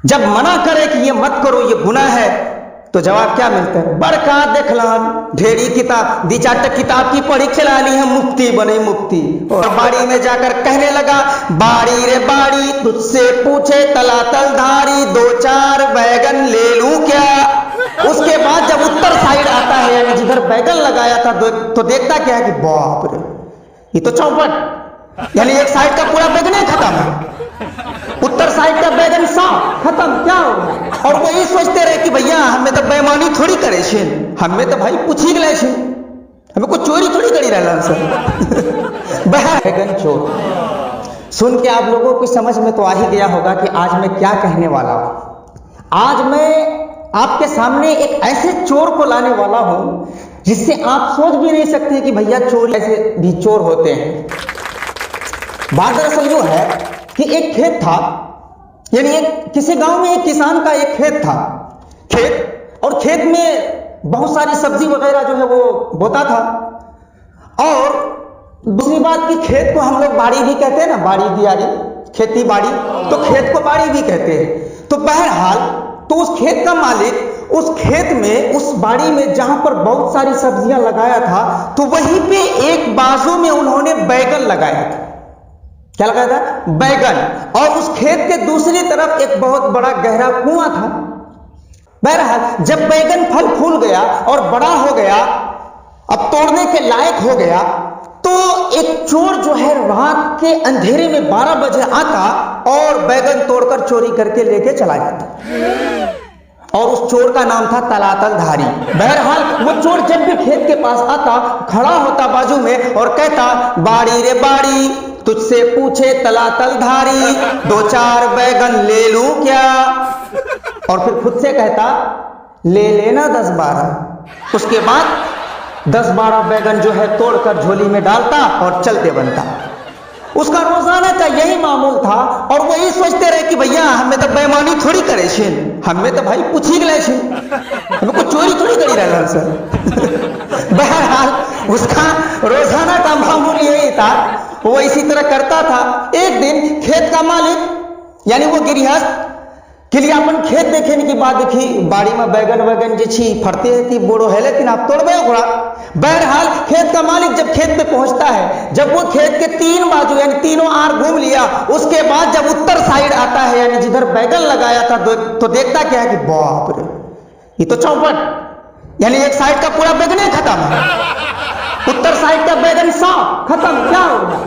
जब मना करे कि ये मत करो, ये गुनाह है, तो जवाब क्या मिलता है? बड़का देखलान ढेरी किताब दी चाट किताब की पढ़ी चला ली है, मुफ्ती बने मुफ्ती। और बाड़ी में जाकर कहने लगा, बाड़ी रे बाड़ी तुझसे पूछे तलातल धारी, 2-4 बैगन ले लूं क्या? उसके बाद जब उत्तर साइड आता है, यानी जिधर बैगन लगाया था, तो देखता क्या है कि बाप रे, ये तो चौपट, यानी एक साइड का पूरा बैगन खत्म है, उत्तर साइड का बैगन साफ खत्म, क्या होगा? और वही सोचते रहे कि भैया हमें तो बेईमानी थोड़ी करे छे, हमें तो भाई पूछी गए छे, हमें कोई चोरी थोड़ी करी रहला सर। बैगन चोर सुन के आप लोगों को समझ में तो आ ही गया होगा कि आज मैं क्या कहने वाला हूं। आज मैं आपके सामने एक ऐसे चोर को लाने वाला हूं जिससे आप सोच भी नहीं सकते कि भैया चोर ऐसे भी चोर होते हैं। बात दरअसल जो है कि एक खेत था, यानी एक किसी गांव में एक किसान का एक खेत था, खेत, और खेत में बहुत सारी सब्जी वगैरह जो है वो बोता था। और दूसरी बात कि खेत को हम लोग बाड़ी भी कहते हैं ना, बाड़ी दियारी, खेती बाड़ी, तो खेत को बाड़ी भी कहते हैं। तो बहरहाल तो उस खेत का मालिक उस खेत में, उस बाड़ी में जहां पर बहुत सारी सब्जियां लगाया था, तो वहीं पे एक बाजू में उन्होंने बैगन लगाया था। क्या लगाया था? बैगन। और उस खेत के दूसरी तरफ एक बहुत बड़ा गहरा कुआं था। बहरहाल जब बैगन फल फूल गया और बड़ा हो गया, अब तोड़ने के लायक हो गया, तो एक चोर जो है रात के अंधेरे में 12 बजे आता और बैगन तोड़कर चोरी करके लेके चला जाता। और उस चोर का नाम था तलातल धारी। बहरहाल वो चोर जब भी खेत के पास आता, खड़ा होता बाजू में और कहता, बाड़ी रे बाड़ी तुझसे पूछे तलातल धारी, 2-4 बैगन ले लूं क्या? और फिर खुद से कहता, ले लेना 10-12। उसके बाद 10-12 बैगन जो है तोड़कर झोली में डालता और चलते बनता। उसका रोजाना का यही मामूल था। और वही सोचते रहे कि भैया हमें तो बेईमानी थोड़ी करे छे, हमें तो भाई पूछी गए छे, हमें कोई चोरी थोड़ी करी रहला सर। बहरहाल उसका रोजाना का मामूल यही था, वो इसी तरह करता था। एक दिन खेत का मालिक यानी वो गृहस्थ के लिए अपन खेत देखे के बाद देखी बाड़ी में बैगन वैगन जे छी फरते है कि बोड़ो है, लेकिन आप तोड़बे ओकरा। बहरहाल खेत का मालिक जब खेत पे पहुंचता है, जब वो खेत के 3 बाजू यानी तीनों आर घूम लिया, उसके बाद जब उत्तर साइड आता है, यानी जिधर बैगन लगाया था, तो देखता क्या है कि बाप रे, ये तो चौपट, यानी एक साइड का पूरा बैगन खत्म है, उत्तर साइड का बैगन साफ खत्म, क्या होगा?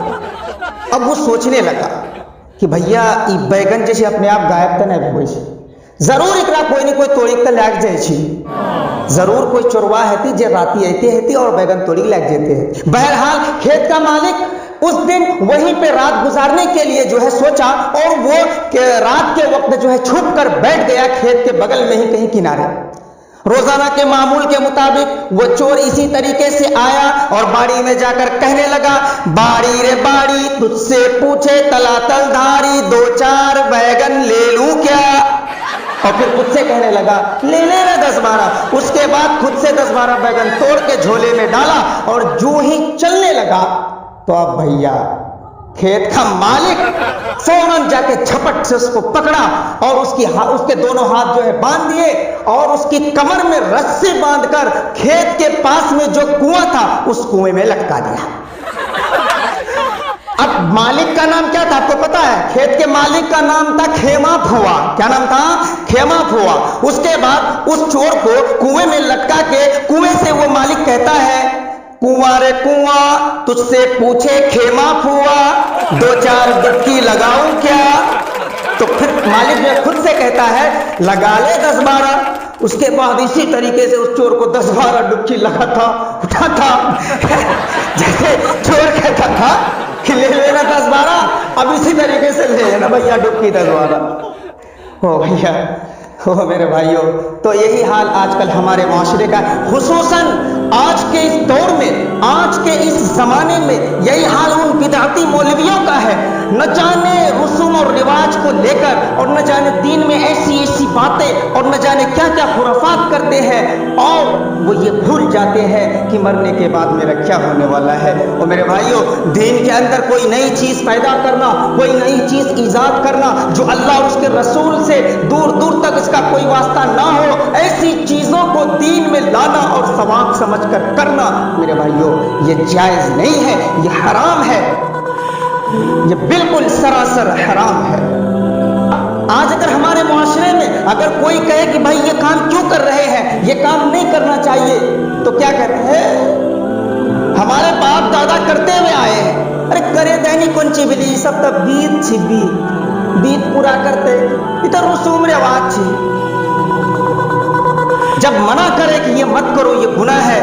अब वो सोचने लगा कि भैया ई बैगन जैसे अपने आप गायब तो नहीं हुई, जरूर एकरा कोई नहीं कोई तोड़ी के लाग जाए छी, जरूर कोई चोरवा है जे राती आते है और बैगन तोड़ी लाग जाते हैं। बहरहाल खेत का मालिक उस दिन वहीं पे रात गुजारने के लिए जो है सोचा, और वो रात के वक्त जो है छुप कर बैठ गया खेत के बगल में ही कहीं किनारे। रोजाना के मामूल के मुताबिक वो चोर इसी तरीके से आया और बाड़ी में जाकर कहने लगा, बाड़ी रे बाड़ी तुझसे पूछे तलातल धारी, 2-4 बैगन ले लूं क्या? और फिर खुद से कहने लगा, ले लेना 10-12। उसके बाद खुद से 10-12 बैगन तोड़ के झोले में डाला और जो ही चलने लगा, तो अब भैया खेत का मालिक फौरन जाके झपट से उसको पकड़ा और उसके दोनों हाथ जो है बांध दिए और उसकी कमर में रस्सी बांधकर खेत के पास में जो कुआं था उस कुएं में लटका दिया। अब मालिक का नाम क्या था आपको पता है? खेत के मालिक का नाम था खेमा फुआ। क्या नाम था? खेमा फुआ। उसके बाद उस चोर को कुएं में लटका के कुएं से वो मालिक कहता है, कुआं रे कुआं तुझसे पूछे खेमा फुआ, 2-4 डुबकी लगाऊं क्या? तो फिर मालिक जो खुद से कहता है, लगा ले 10-12। उसके बाद इसी तरीके से उस चोर को 10-12 डुबकी लगा था, उठा था। जैसे चोर कहता था कि ले लेना 10-12, अब इसी तरीके से ले लेना भैया डुबकी 10-12। ओ भैया हो मेरे भाइयों, तो यही हाल आजकल हमारे माशरे का, खुसूसन आज के इस दौर में, आज के इस जमाने में यही हाल उन बिदअती मौलवियों का है। न जाने रसूम और रिवाज को लेकर और न जाने दीन में ऐसी ऐसी बातें और न जाने क्या क्या खुराफात करते हैं, और वो ये भूल जाते हैं कि मरने के बाद मेरा क्या होने वाला है। और मेरे भाइयों, दीन के अंदर कोई नई चीज पैदा करना, कोई नई चीज ईजाद करना जो अल्लाह और उसके रसूल से दूर दूर तक इसका कोई वास्ता ना हो, ऐसी चीजों को दीन में लाना और सवाब समझकर करना, मेरे भाइयों, ये जायज नहीं है, ये हराम है, ये बिल्कुल सरासर हराम है। आज अगर हमारे मुआशरे में अगर कोई कहे कि भाई ये काम क्यों कर रहे हैं, ये काम नहीं करना चाहिए, तो क्या कहते हैं, हमारे बाप दादा करते हुए आए हैं, अरे करे दैनी कौन चिबिली सब तब बीत छिबी बीत पूरा करते इधर रसूम रिवाज छी। जब मना करे कि ये मत करो, ये गुनाह है,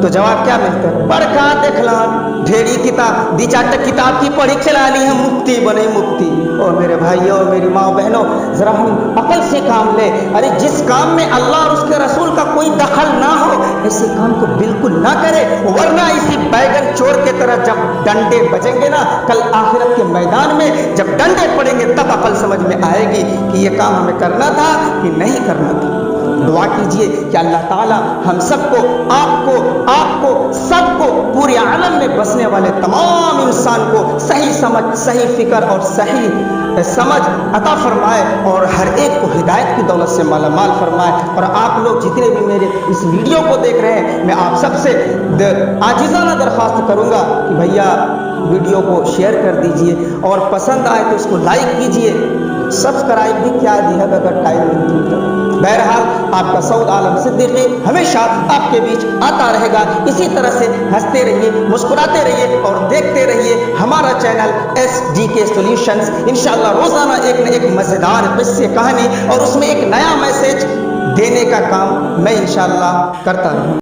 तो जवाब क्या मिलता है, बड़का देखलान ढेरी किताब दी चाटक किताब की पढ़ी खिला ली हम मुफ्ती बने मुफ्ती। और मेरे भाइयों, मेरी माँ बहनों, जरा हम अकल से काम ले। अरे जिस काम में अल्लाह और उसके रसूल का कोई दखल ना हो, ऐसे काम को बिल्कुल ना करे, वरना इसी बैगन चोर के तरह जब डंडे बजेंगे ना, कल आखिरत के मैदान में जब डंडे पड़ेंगे तब अकल समझ में आएगी कि ये काम हमें करना था कि नहीं करना था। दुआ कीजिए कि अल्लाह ताला हम सबको, आपको सबको, पूरे आलम में बसने वाले तमाम इंसान को सही समझ, सही फिक्र और सही समझ अता फरमाए और हर एक को हिदायत की दौलत से मालामाल फरमाए। और आप लोग जितने भी मेरे इस वीडियो को देख रहे हैं, मैं आप सबसे आजिज़ाना दरख्वास्त करूंगा कि भैया वीडियो को शेयर कर दीजिए और पसंद आए तो इसको लाइक कीजिए, सब्सक्राइब भी क्या दिया अगर टाइम नहीं मिलता। बहरहाल आपका सऊद आलम सिद्दीकी हमेशा आपके बीच आता रहेगा। इसी तरह से हंसते रहिए, मुस्कुराते रहिए और देखते रहिए हमारा चैनल SGK सॉल्यूशंस। इंशाअल्लाह रोजाना एक न एक मजेदार किस्से, कहानी और उसमें एक नया मैसेज देने का काम मैं इंशाअल्लाह करता रहूँ।